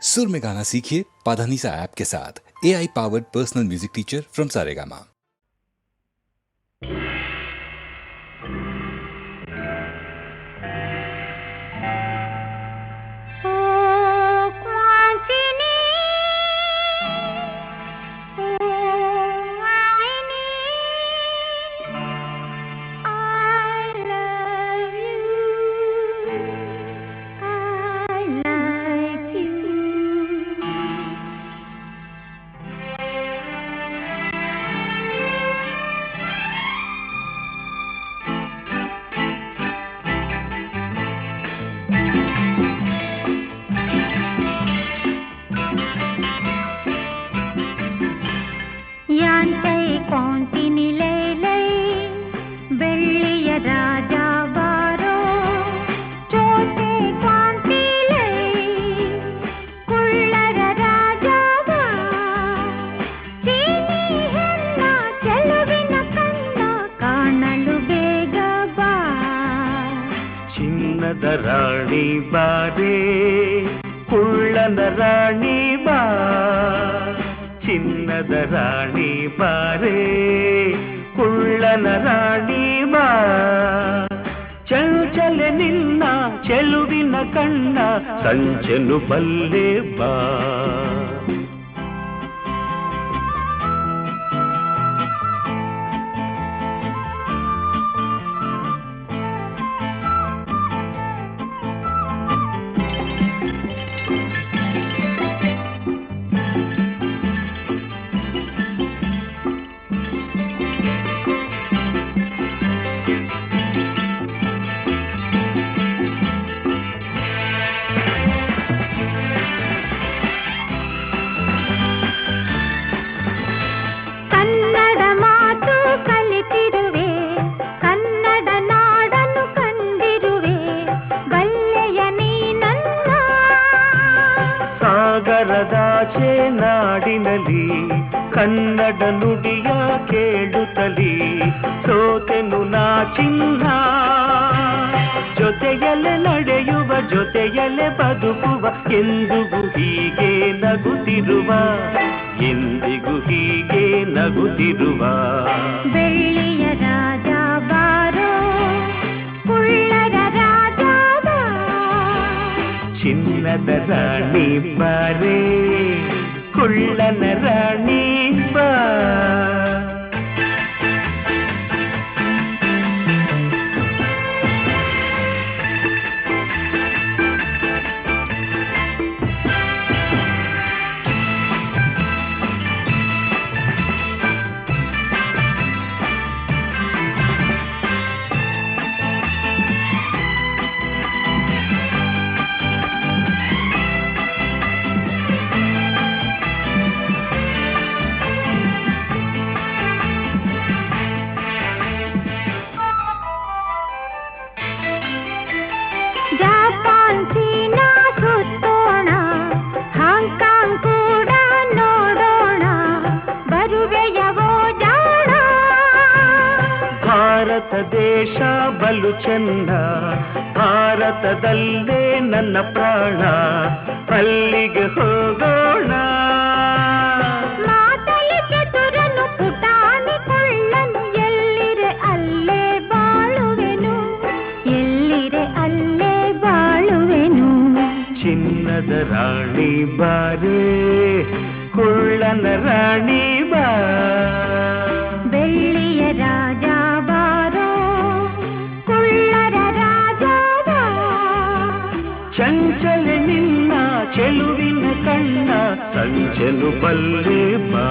सुर में गाना सीखिए पाधानीसा ऐप के साथ। AI powered personal music teacher from Saregama. ರಾಣಿ ಬಾರೇ ಕುಳ್ಳನ ರಾಣಿ ಬಾ, ಚಿನ್ನದ ರಾಣಿ ಬಾರೇ ಕುಳ್ಳನ ರಾಣಿ ಬಾ, ಚಂಚಲೆ ನಿನ್ನ ಚೆಲುವಿನ ಕಣ್ಣ ಸಂಚೆನು ಬಲ್ಲೆ ಬಾ. ಸಾಗರದಾಚೆ ನಾಡಿನಲ್ಲಿ ಕನ್ನಡ ನುಡಿಯ ಕೇಳುತ್ತಲಿ ಸೋತೆನು ನಾ ಚಿನ್ನ, ಜೊತೆಯಲ್ಲೇ ನಡೆಯುವ ಜೊತೆಯಲ್ಲೇ ಬದುಕುವ ಎಂದಿಗೂ ಹೀಗೆ ನಗುತ್ತಿರುವ, ಎಂದಿಗೂ ಹೀಗೆ ನಗುತ್ತಿರುವ. ಬೆಳ್ಳಿಯ ರಾಜ ಬಾರೋ ಕುಳ್ಳರ ರಾಜ ಬಾ, ಚಿನ್ನದ ರಾಣಿ ಬಾರೇ ಕುಳ್ಳನ ರಾಣಿ ಬಾ. ಜಪಾನ್ ಚೀನಾ ಸುತ್ತೋಣ, ಹಾಂಗ್ಕಾಂಗ್ ಕೂಡ ನೋಡೋಣ, ಬರುವೆಯವೋ ಜಾಣ. ಭಾರತ ದೇಶ ಬಲು ಚೆನ್ನ, ಭಾರತದಲ್ಲೇ ನನ್ನ ಪ್ರಾಣ, ಅಲ್ಲಿಗೆ ಹೋಗೋಣ. ಮಾತಲಿ ಚತುರನು ಪುಟಾಣಿ ಕೊಳ್ಳನು, ಎಲ್ಲಿರೆ ಅಲ್ಲೇ ಬಾಳುವೆನು, ಎಲ್ಲಿರೆ ಅಲ್ಲೇ ಬಾಳುವೆನು. ಚಿನ್ನದ ರಾಣಿ ಬಾರೇ ಕುಳ್ಳನ ರಾಣಿ ಬಾ, ಬೆಳ್ಳಿಯ ರಾಜ ಬಾರೋ ಕುಳ್ಳರ ರಾಜ ಬಾ, ಚಂಚಲೆ ನಿನ್ನ ಚೆಲುವಿನ ಕಣ್ಣ ಸಂಚಲು ಬಲ್ಲೆ ಬಾ.